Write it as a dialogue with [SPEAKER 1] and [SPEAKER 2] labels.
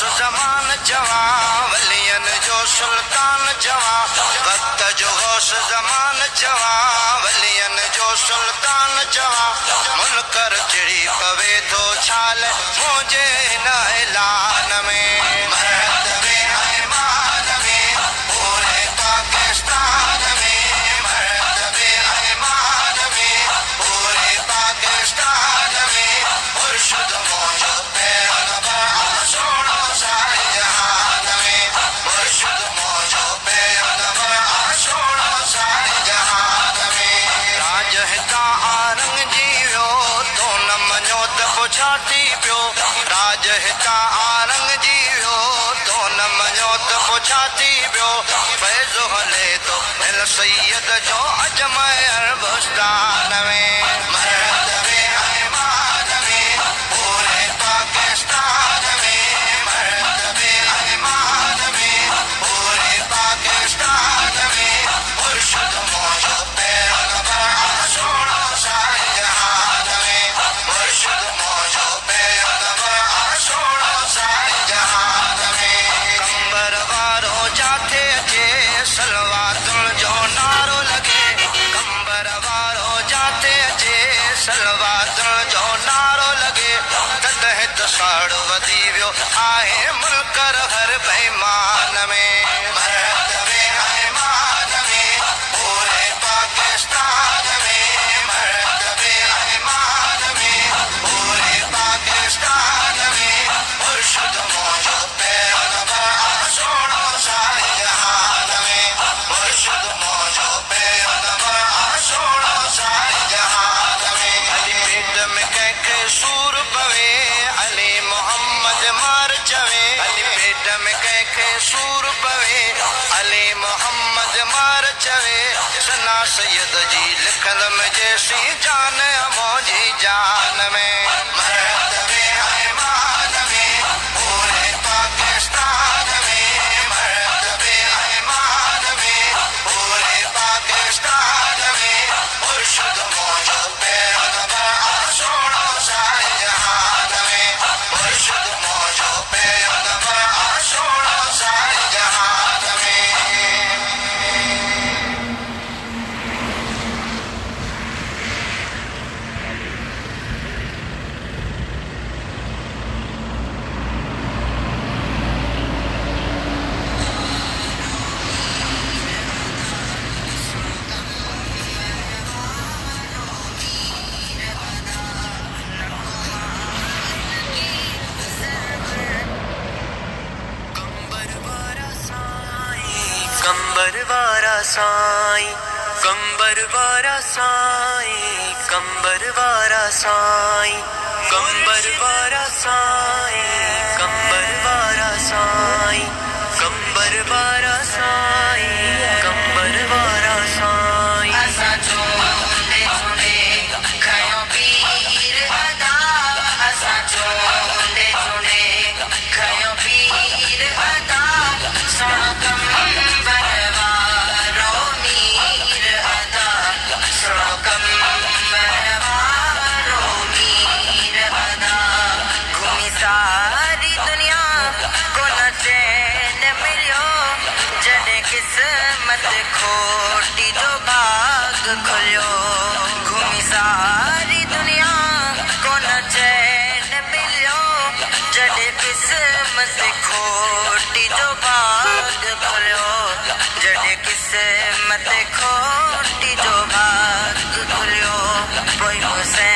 [SPEAKER 1] जमान जवा, वलियन जो सुल्तान जवा, वक्त जो गौस जमान जवा, वलियन जो सुल्तान जवा, मुनकर चिड़ी पवे तो छाल मुझे न ऐलान में, मरतबे ऐमान में पूरे पाकिस्तान में, मरतबे ऐमान में पूरे पाकिस्तान में, मुर्शिद मौजूद छाती पियो, राज हिता आरंग जीवियो, तो न मञो त पुछाती पियो, फैज़ हले तो हिल सैयद जो अजमेर बुस्तान में, मरतबे ऐमान में पूरे पाकिस्तान में, मरतबे ऐमान में पूरे पाकिस्तान में, मुर्शिद मौजूद पैगंबर सोना सारे जहान में, मुर्शिद सलवातुल जो नारो लगे, कंबर वारो जाते अचे, सलवातुल जो नारो लगे, तदहित साड़ वधी वियो आहे मुल्कर हर बेईमान में, मरतबे ऐमान में पूरे पाकिस्तान में, मरतबे ऐमान में पूरे पाकिस्तान में, मुर्शिद मौजूद पैगंबर सोना सारे जहान में, मुर्शिद मौजूद पैगंबर सोना सारे जहान में, अली पेट में कैके सूर पवे, अली मोहम्मद मार चवे, अली पेट में कैके सूर पवे, अली मोहम्मद मार चवे, सना सैयद जी लिखल में जैसी जान मौजी जान में, मरतबे ऐमान में पूरे पाकिस्तान में, मरतबे ऐमान में पूरे पाकिस्तान में, मुर्शिद मौजूद पैगंबर सोना सारे जहान में, मुर्शिद मौजूद पैगंबर सोना सारे जहान में। कंबर वारा साईं, कंबर वारा साईं, कंबर वारा साईं, कंबर वारा साईं, कंबर वारा साईं, कंबर वारा साईं, असा चोले चुने खयो पीर अदा, असा चोले चुने खयो पीर अदा, सुन कंबर वारो मीर अदा, सुन कंबर वारो मीर अदा, घूमी सारी दुनिया को न चैन मिलियो, जॾहिं किस्मत खोटी जो भाग खुलियो, घूमी सारी दुनिया को न चैन मिलियो, जॾहिं किस्मत खोटी जो भाग खुलियो, जॾहिं किस्मत खोटी जो भाग खुलियो, पोइ हुसैन